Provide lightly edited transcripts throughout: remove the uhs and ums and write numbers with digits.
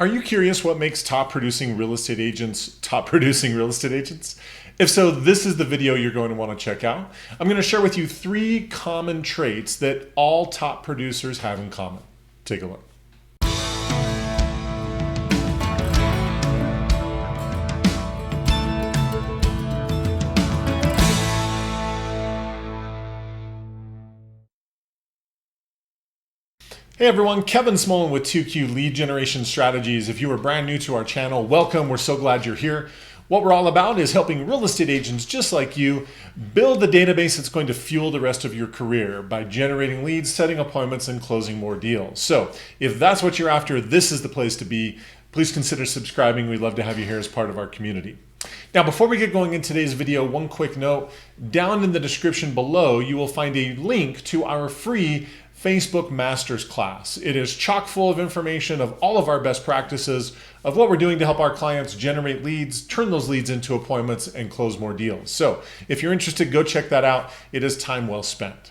Are you curious what makes top producing real estate agents top producing real estate agents? If so, this is the video you're going to want to check out. I'm going to share with you 3 common traits that all top producers have in common. Take a look. Hey everyone, Kevin Smullin with 2Q Lead Generation Strategies. If you are brand new to our channel, welcome. We're so glad you're here. What we're all about is helping real estate agents just like you build the database that's going to fuel the rest of your career by generating leads, setting appointments, and closing more deals. So if that's what you're after, this is the place to be. Please consider subscribing. We'd love to have you here as part of our community. Now, before we get going in today's video, one quick note. Down in the description below, you will find a link to our free Facebook Masters class. It is chock full of information of all of our best practices of what we're doing to help our clients generate leads, turn those leads into appointments, and close more deals. So if you're interested, go check that out. It is time well spent.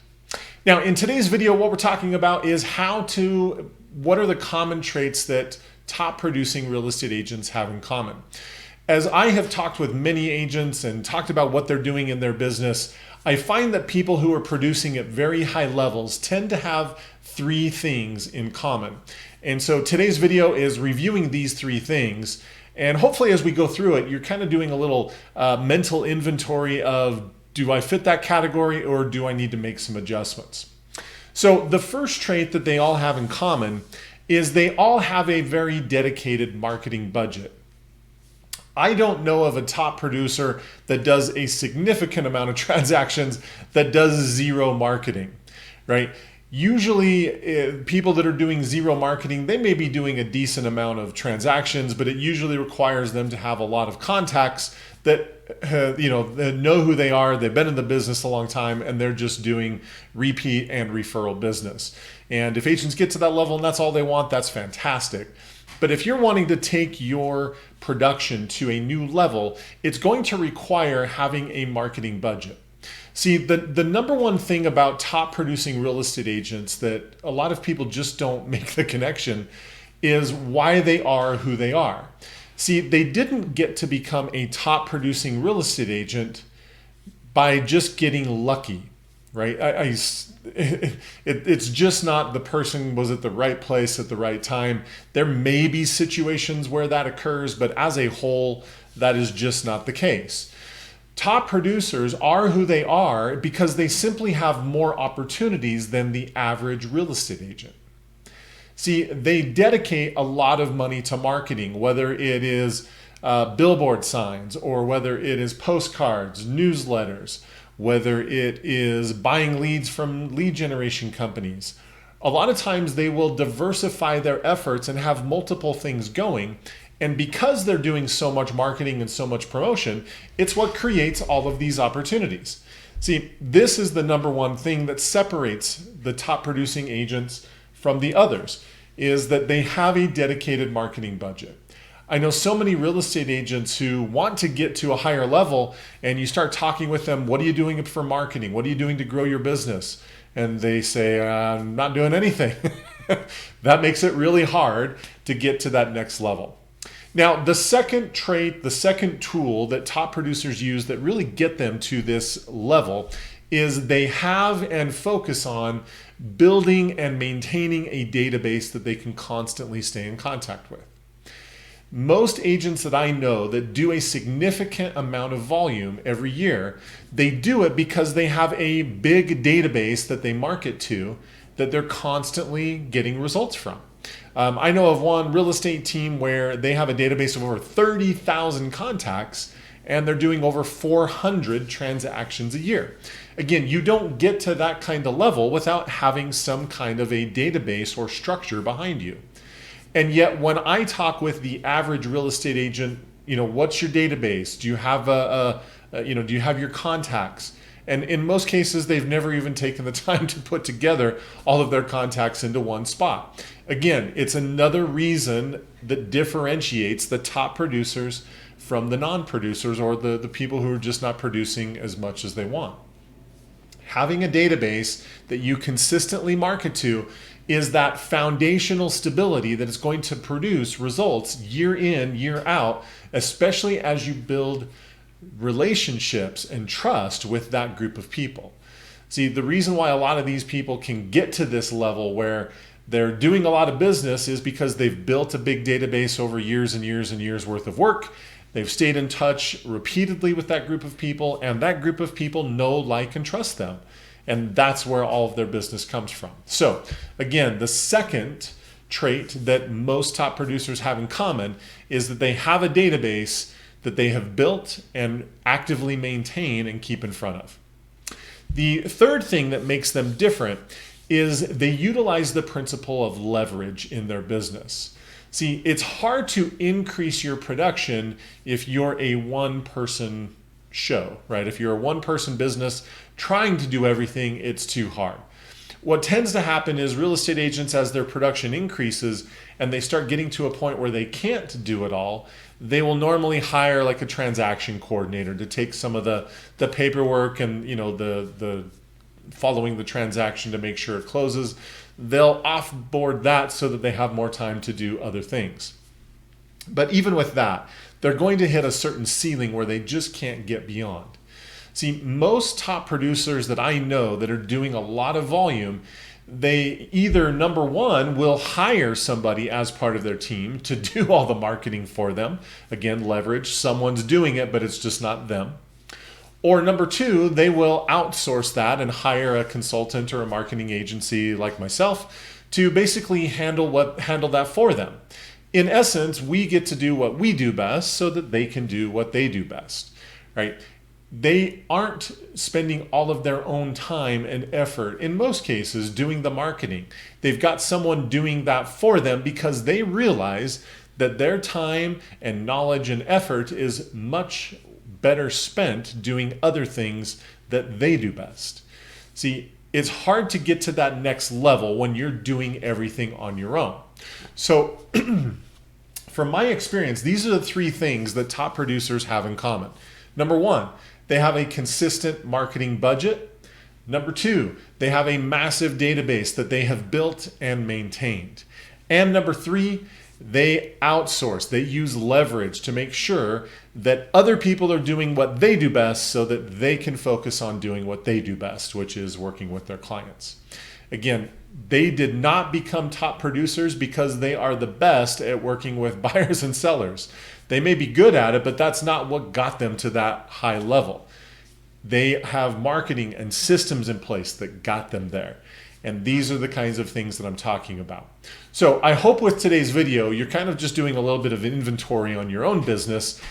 Now, in today's video, what we're talking about is what are the common traits that top producing real estate agents have in common. As I have talked with many agents and talked about what they're doing in their business, I find that people who are producing at very high levels tend to have 3 things in common. And so today's video is reviewing these 3 things. And hopefully as we go through it, you're kind of doing a little mental inventory of, do I fit that category or do I need to make some adjustments? So the first trait that they all have in common is they all have a very dedicated marketing budget. I don't know of a top producer that does a significant amount of transactions that does 0 marketing, right? Usually people that are doing 0 marketing, they may be doing a decent amount of transactions, but it usually requires them to have a lot of contacts that that know who they are, they've been in the business a long time, and they're just doing repeat and referral business. And if agents get to that level and that's all they want, that's fantastic. But if you're wanting to take your production to a new level, it's going to require having a marketing budget. See, the number one thing about top producing real estate agents that a lot of people just don't make the connection is why they are who they are. See, they didn't get to become a top producing real estate agent by just getting lucky, right? It's just not the person was at the right place at the right time. There may be situations where that occurs, but as a whole, that is just not the case. Top producers are who they are because they simply have more opportunities than the average real estate agent. See, they dedicate a lot of money to marketing, whether it is billboard signs or whether it is postcards, newsletters, whether it is buying leads from lead generation companies. A lot of times they will diversify their efforts and have multiple things going. And because they're doing so much marketing and so much promotion, it's what creates all of these opportunities. See, this is the number one thing that separates the top producing agents from the others, is that they have a dedicated marketing budget. I know so many real estate agents who want to get to a higher level, and you start talking with them, what are you doing for marketing? What are you doing to grow your business? And they say, I'm not doing anything. That makes it really hard to get to that next level. Now, the second trait, the second tool that top producers use that really get them to this level is they have and focus on building and maintaining a database that they can constantly stay in contact with. Most agents that I know that do a significant amount of volume every year, they do it because they have a big database that they market to that they're constantly getting results from. I know of one real estate team where they have a database of over 30,000 contacts and they're doing over 400 transactions a year. Again, you don't get to that kind of level without having some kind of a database or structure behind you. And yet when I talk with the average real estate agent, what's your database? Do you have do you have your contacts? And in most cases, they've never even taken the time to put together all of their contacts into one spot. Again, it's another reason that differentiates the top producers from the non-producers or the people who are just not producing as much as they want. Having a database that you consistently market to is that foundational stability that is going to produce results year in, year out, especially as you build relationships and trust with that group of people. See, the reason why a lot of these people can get to this level where they're doing a lot of business is because they've built a big database over years and years and years worth of work. They've stayed in touch repeatedly with that group of people, and that group of people know, like, and trust them. And that's where all of their business comes from. So again, the second trait that most top producers have in common is that they have a database that they have built and actively maintain and keep in front of. The third thing that makes them different is they utilize the principle of leverage in their business. See, it's hard to increase your production if you're a one-person show, right? If you're a one-person business trying to do everything, it's too hard. What tends to happen is real estate agents, as their production increases and they start getting to a point where they can't do it all, they will normally hire like a transaction coordinator to take some of the paperwork and the following the transaction to make sure it closes. They'll offboard that so that they have more time to do other things. But even with that, they're going to hit a certain ceiling where they just can't get beyond. See, most top producers that I know that are doing a lot of volume, they either, number one, will hire somebody as part of their team to do all the marketing for them. Again, leverage. Someone's doing it, but it's just not them. Or number two, they will outsource that and hire a consultant or a marketing agency like myself to basically handle that for them. In essence, we get to do what we do best so that they can do what they do best, right? They aren't spending all of their own time and effort, in most cases, doing the marketing. They've got someone doing that for them because they realize that their time and knowledge and effort is much better spent doing other things that they do best. See, it's hard to get to that next level when you're doing everything on your own. So from my experience, these are the three things that top producers have in common. Number one, they have a consistent marketing budget. Number two, they have a massive database that they have built and maintained. And number three, they outsource. They use leverage to make sure that other people are doing what they do best so that they can focus on doing what they do best, which is working with their clients. Again, they did not become top producers because they are the best at working with buyers and sellers. They may be good at it, but that's not what got them to that high level. They have marketing and systems in place that got them there. And these are the kinds of things that I'm talking about. So I hope with today's video, you're kind of just doing a little bit of inventory on your own business,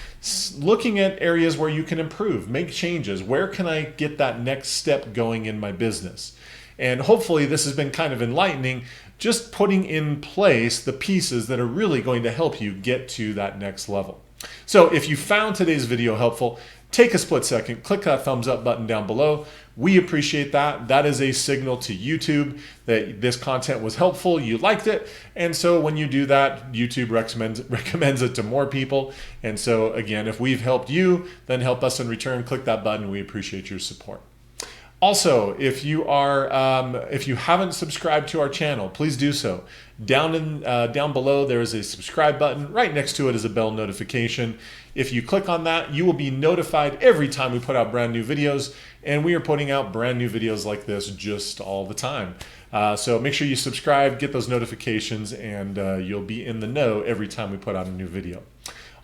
looking at areas where you can improve, make changes. Where can I get that next step going in my business? And hopefully this has been kind of enlightening, just putting in place the pieces that are really going to help you get to that next level. So if you found today's video helpful, take a split second, click that thumbs up button down below. We appreciate that. That is a signal to YouTube that this content was helpful, you liked it. And so when you do that, YouTube recommends it to more people. And so again, if we've helped you, then help us in return. Click that button. We appreciate your support. Also, if you haven't subscribed to our channel, please do so. Down below, there is a subscribe button. Right next to it is a bell notification. If you click on that, you will be notified every time we put out brand new videos, and we are putting out brand new videos like this just all the time. So make sure you subscribe, get those notifications, and you'll be in the know every time we put out a new video.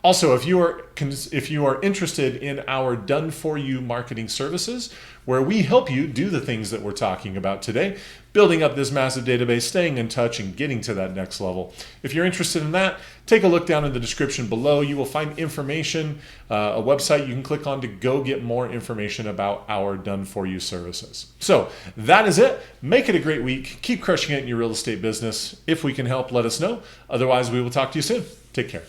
Also, if you are interested in our done-for-you marketing services, where we help you do the things that we're talking about today, building up this massive database, staying in touch, and getting to that next level. If you're interested in that, take a look down in the description below. You will find information, a website you can click on to go get more information about our done-for-you services. So that is it. Make it a great week. Keep crushing it in your real estate business. If we can help, let us know. Otherwise, we will talk to you soon. Take care.